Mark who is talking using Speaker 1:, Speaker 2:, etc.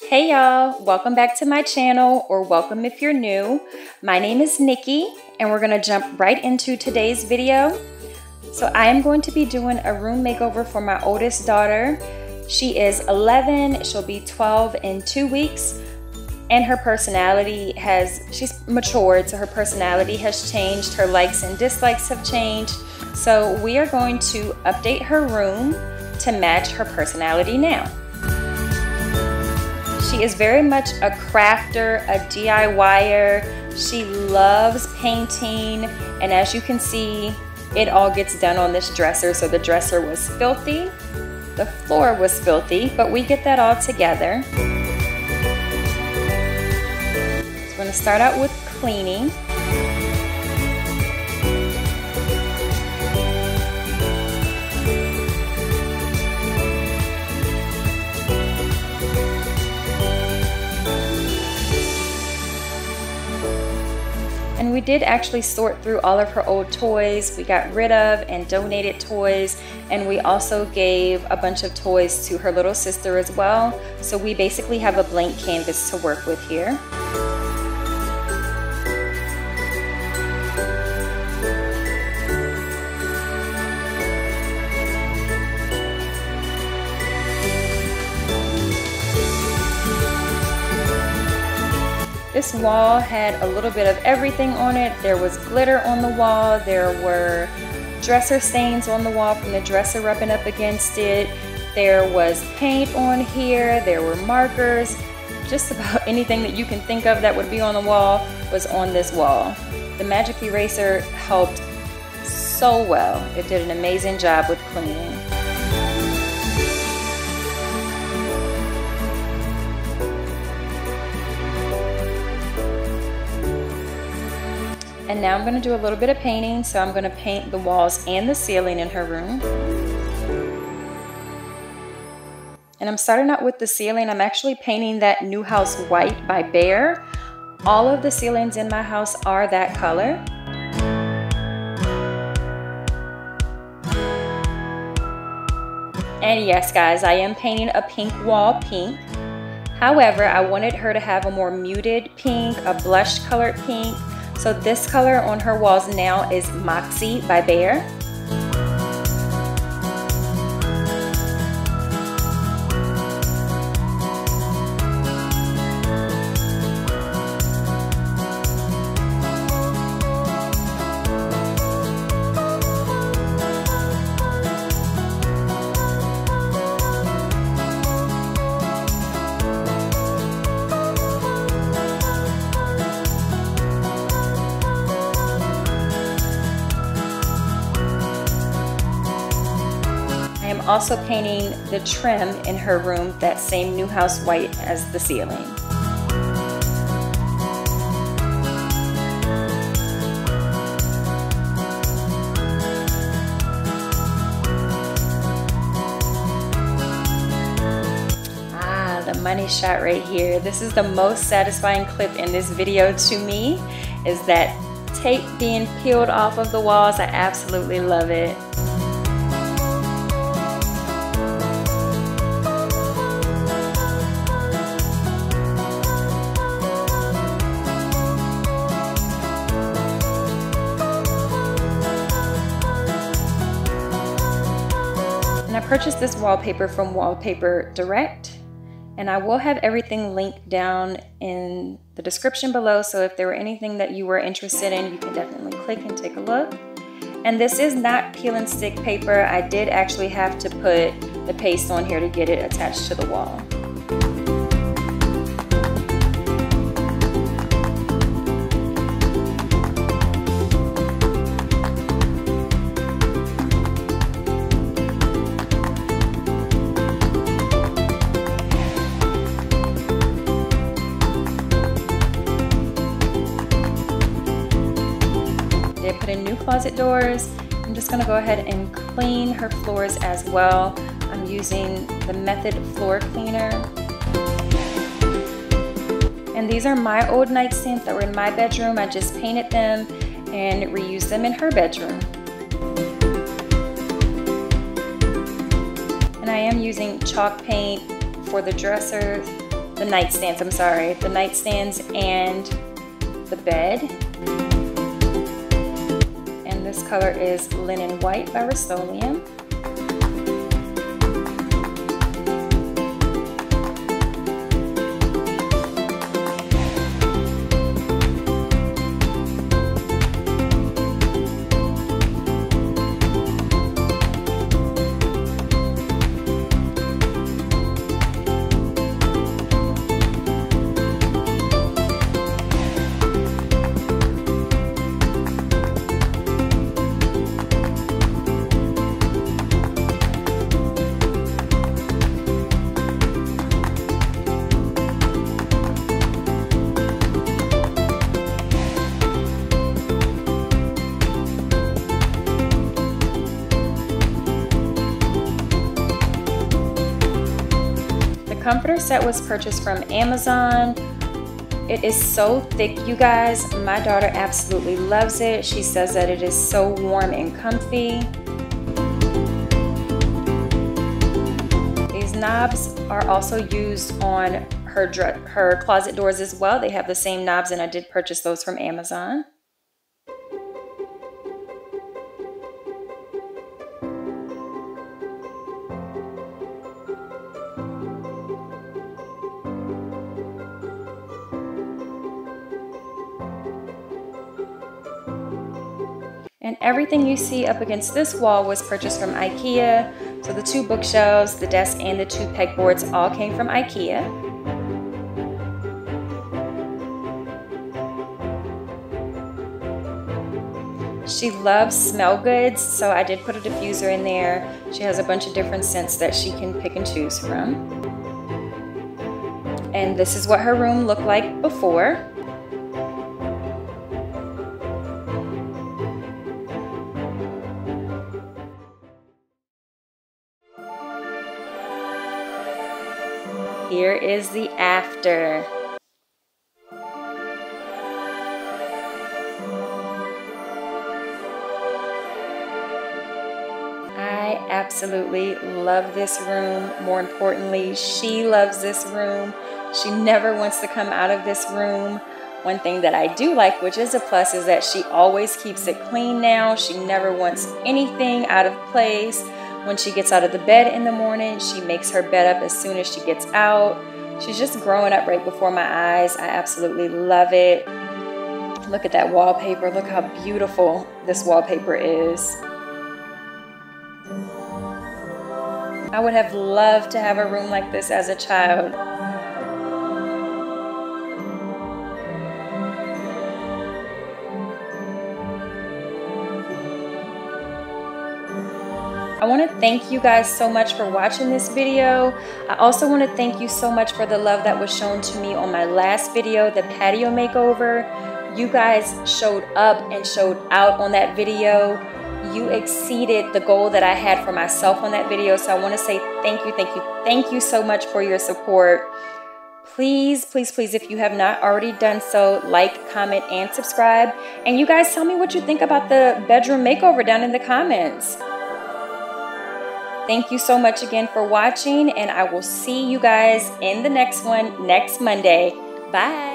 Speaker 1: Hey y'all, welcome back to my channel, or welcome if you're new. My name is Nikki and we're gonna jump right into today's video. So I am going to be doing a room makeover for my oldest daughter. She is 11, she'll be 12 in 2 weeks. And her personality she's matured, so her personality has changed, her likes and dislikes have changed. So we are going to update her room to match her personality now. She is very much a crafter, a DIYer. She loves painting, and as you can see, it all gets done on this dresser. So the dresser was filthy, the floor was filthy, but we get that all together. So we're gonna start out with cleaning. And we did actually sort through all of her old toys. We got rid of and donated toys, and we also gave a bunch of toys to her little sister as well. So we basically have a blank canvas to work with here. This wall had a little bit of everything on it. There was glitter on the wall, there were dresser stains on the wall from the dresser rubbing up against it, there was paint on here, there were markers. Just about anything that you can think of that would be on the wall was on this wall. The magic eraser helped so well. It did an amazing job with cleaning. And now I'm going to do a little bit of painting, so I'm going to paint the walls and the ceiling in her room. And I'm starting out with the ceiling. I'm actually painting that New House White by Behr. All of the ceilings in my house are that color. And yes, guys, I am painting a pink wall pink. However, I wanted her to have a more muted pink, a blush colored pink. So this color on her walls now is Moxie by Behr. I am also painting the trim in her room that same New House White as the ceiling. The money shot right here. This is the most satisfying clip in this video to me, is that tape being peeled off of the walls. I absolutely love it. I purchased this wallpaper from Wallpaper Direct, and I will have everything linked down in the description below, so if there were anything that you were interested in, you can definitely click and take a look. And this is not peel and stick paper. I did actually have to put the paste on here to get it attached to the wall. Put in new closet doors. I'm just going to go ahead and clean her floors as well. I'm using the Method floor cleaner. And these are my old nightstands that were in my bedroom. I just painted them and reused them in her bedroom. And I am using chalk paint for the dresser, the the nightstands, I'm sorry, the nightstands and the bed. And this color is Linen White by Rust-Oleum. The comforter set was purchased from Amazon. It is so thick, you guys. My daughter absolutely loves it. She says that it is so warm and comfy. These knobs are also used on her closet doors as well. They have the same knobs, and I did purchase those from Amazon. And everything you see up against this wall was purchased from IKEA. So the 2 bookshelves, the desk, and the 2 pegboards all came from IKEA. She loves smell goods, so I did put a diffuser in there. She has a bunch of different scents that she can pick and choose from. And this is what her room looked like before. Here is the after. I absolutely love this room. More importantly, she loves this room. She never wants to come out of this room. One thing that I do like, which is a plus, is that she always keeps it clean now. She never wants anything out of place. When she gets out of the bed in the morning, she makes her bed up as soon as she gets out. She's just growing up right before my eyes. I absolutely love it. Look at that wallpaper. Look how beautiful this wallpaper is. I would have loved to have a room like this as a child. I want to thank you guys so much for watching this video. I also want to thank you so much for the love that was shown to me on my last video, the patio makeover. You guys showed up and showed out on that video. You exceeded the goal that I had for myself on that video. So I want to say thank you so much for your support. Please, please, please, if you have not already done so, like, comment, and subscribe. And you guys tell me what you think about the bedroom makeover down in the comments. Thank you so much again for watching, and I will see you guys in the next one next Monday. Bye.